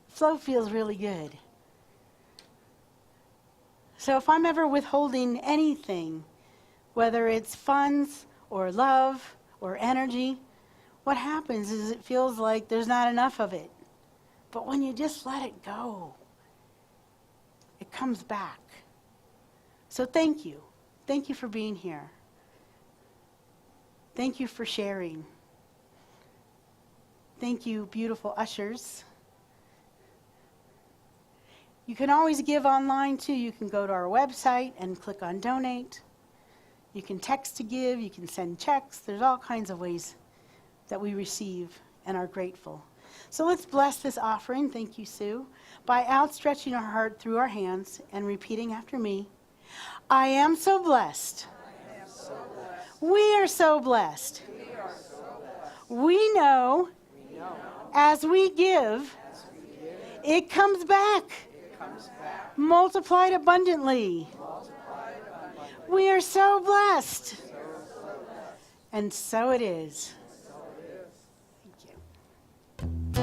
Flow feels really good. So if I'm ever withholding anything, whether it's funds or love or energy, what happens is it feels like there's not enough of it. But when you just let it go, it comes back. So thank you. Thank you for being here. Thank you for sharing. Thank you, beautiful ushers. You can always give online too. You can go to our website and click on donate. You can text to give. You can send checks. There's all kinds of ways that we receive and are grateful. So let's bless this offering, thank you, Sue, by outstretching our heart through our hands and repeating after me. I am so blessed. I am so blessed. We are so blessed. We are so blessed. We know as we give, it comes back. Multiplied abundantly. We are so blessed. And so it is. Thank you.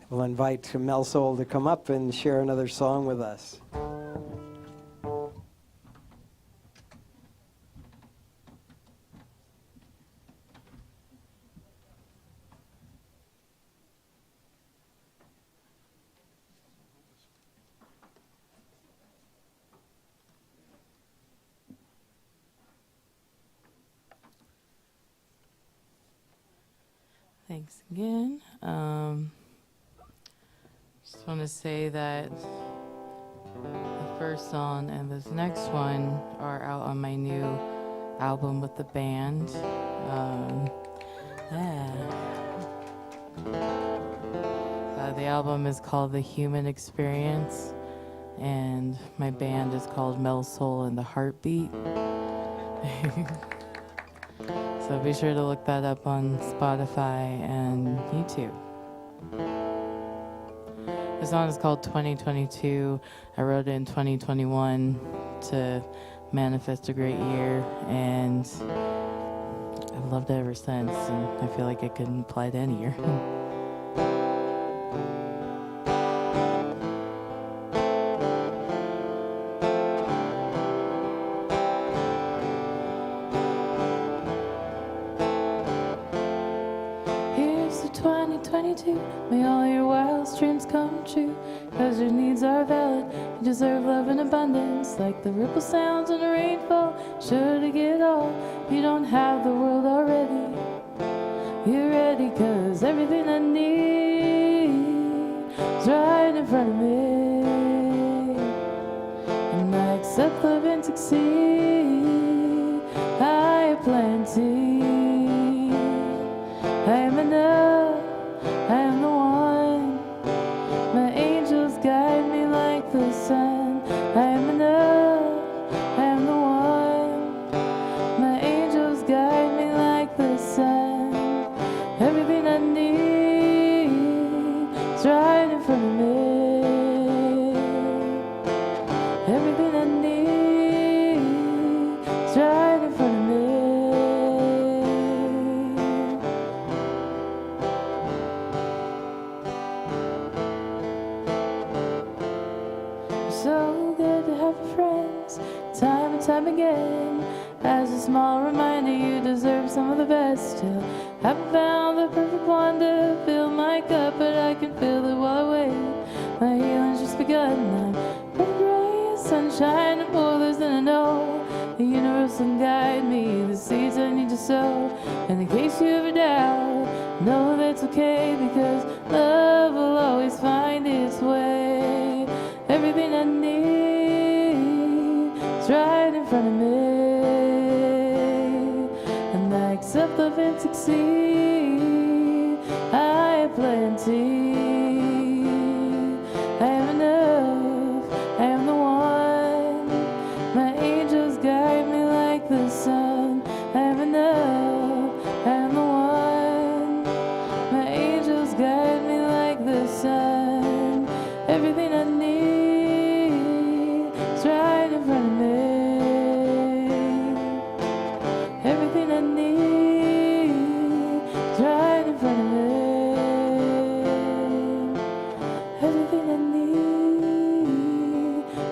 We'll invite Mel Soul to come up and share another song with us. Thanks again. Just want to say that the first song and this next one are out on my new album with the band. The album is called The Human Experience, and my band is called Mel Soul and the Heartbeat. So be sure to look that up on Spotify and YouTube. The song is called 2022. I wrote it in 2021 to manifest a great year, and I've loved it ever since, and I feel like it can apply to any year. Here's to 2022, may all your wildest dreams come true, 'cause your needs are valid, you deserve love in abundance, like the ripple sounds in a rainfall, sure to get all, you don't have the world already, you're ready, 'cause everything I need is right in front of me, and I accept, love, and succeed, I have plenty. I am enough, I am the one. My angels guide me like the sun. I am enough, I am the one. My angels guide me like the sun. Everything I need is right in front of me. Everything I need is right in front of me. So good to have friends, time and time again. As a small reminder, you deserve some of the best. Still haven't found the perfect one to fill my cup, but I can feel it while I wait. My healing's just begun. I'm perfect ray of sunshine and more than I know. The universe will guide me, the seeds I need to sow. And in case you ever doubt, know that's okay, because love will always find its way. Everything I need is right in front of me, and I accept, love, and succeed. I have plenty. I am enough. I am the one. My angels guide me like the sun. I am enough. I am the one. My angels guide me like the sun. Everything I need is right in front of me. Everything I need is right in front of me. Everything I need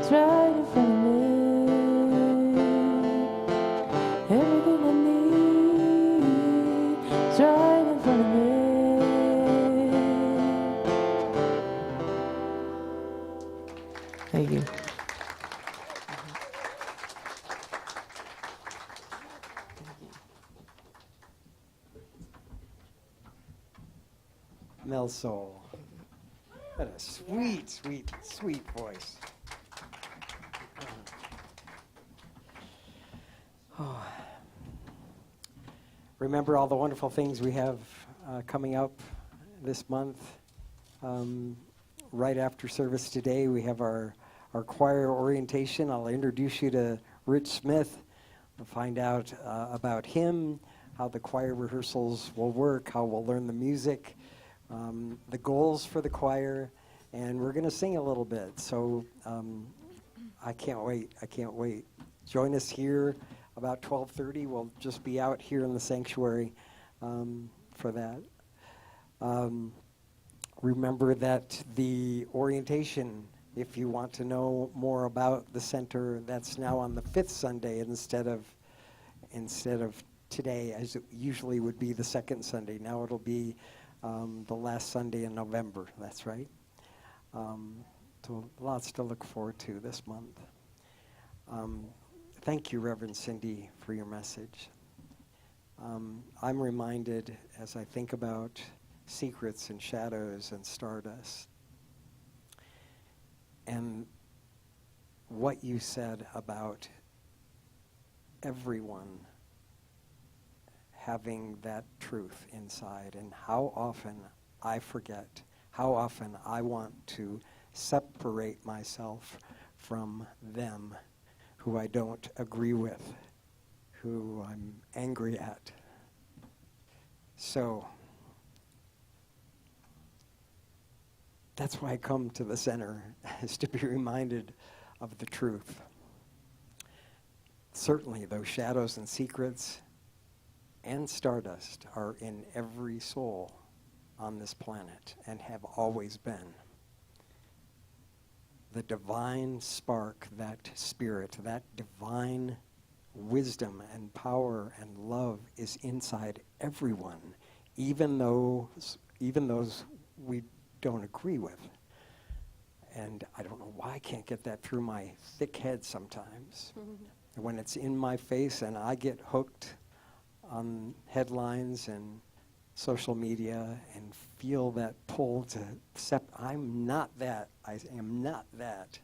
is right in front of me. Everything I need is right in front of me. Thank you. Mel Soul. What a sweet, sweet, sweet voice. Oh. Remember all the wonderful things we have coming up this month. Right after service today, we have our choir orientation. I'll introduce you to Rich Smith. We'll find out about him, how the choir rehearsals will work, how we'll learn the music, the goals for the choir, and we're going to sing a little bit. So I can't wait. I can't wait. Join us here about 12:30. We'll just be out here in the sanctuary for that. Remember that the orientation, if you want to know more about the center, that's now on the 5th Sunday instead of today, as it usually would be the 2nd Sunday. Now it'll be the last Sunday in November. That's right. So lots to look forward to this month. Thank you, Reverend Cindy, for your message. I'm reminded as I think about secrets and shadows and stardust, and what you said about everyone having that truth inside, and how often I forget, how often I want to separate myself from them who I don't agree with, who I'm angry at. So that's why I come to the center, is to be reminded of the truth. Certainly, those shadows and secrets and stardust are in every soul on this planet and have always been. The divine spark, that spirit, that divine wisdom and power and love is inside everyone, even those we don't agree with. And I don't know why I can't get that through my thick head sometimes. When it's in my face and I get hooked on headlines and social media and feel that pull to accept I'm not that, I am not that.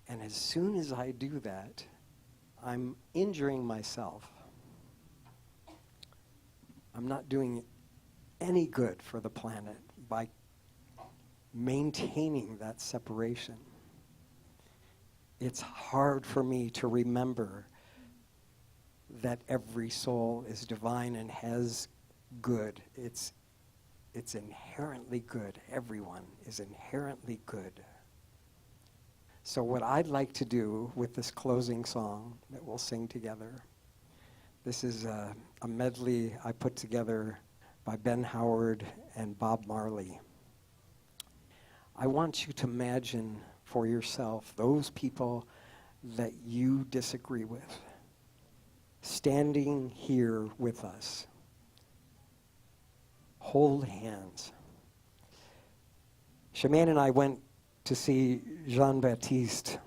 And as soon as I do that, I'm injuring myself. I'm not doing any good for the planet by maintaining that separation. It's hard for me to remember that every soul is divine and has good. It's inherently good. Everyone is inherently good. So what I'd like to do with this closing song that we'll sing together, this is a medley I put together by Ben Howard and Bob Marley. I want you to imagine for yourself those people that you disagree with standing here with us. Hold hands. Shemaine and I went to see Jean-Baptiste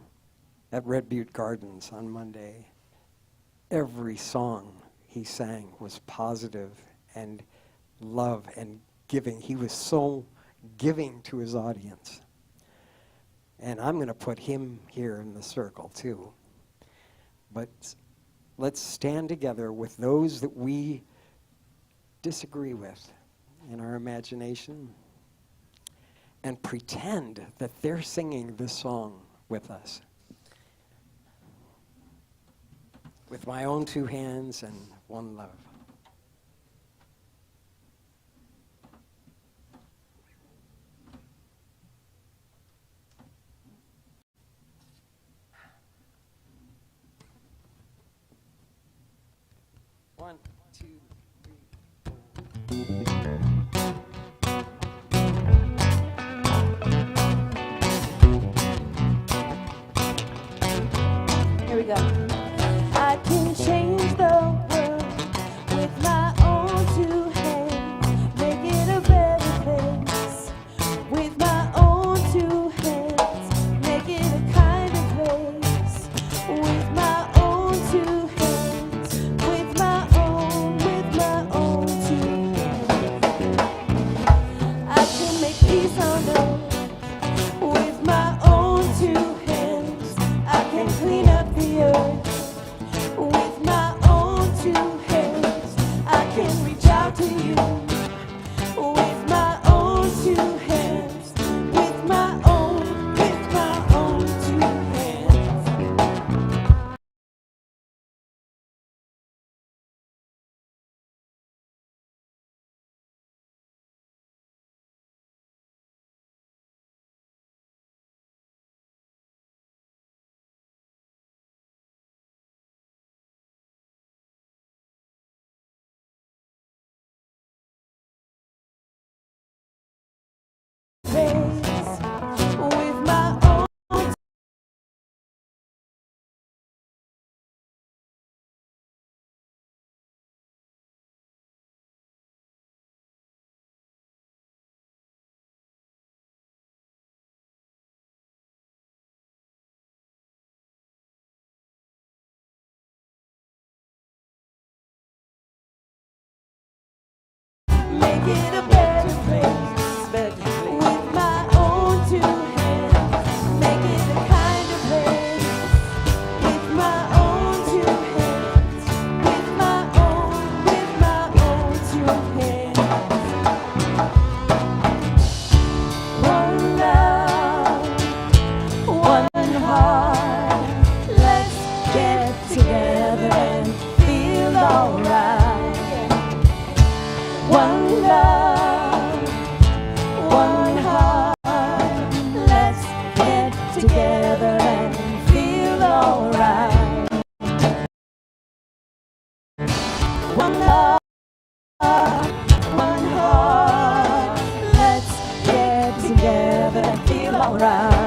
at Red Butte Gardens on Monday. Every song he sang was positive and love and giving. He was so giving to his audience. And I'm going to put him here in the circle too. But let's stand together with those that we disagree with in our imagination and pretend that they're singing this song with us. With my own two hands and one love. One, two, three, four. Here we go. I can change the world with my own two hands, make it a better place. With my own two hands, make it a kinder place. With my own two hands, with my own two hands. I can make peace on earth with my own two hands. I can clean up the earth with my own two hands. I can reach out to you with my own two hands. With my own two hands. With my own make it a better place. With my own two hands, make it a kinder place. With my own two hands, with my own two hands. One love, one heart. Let's get together and feel alright.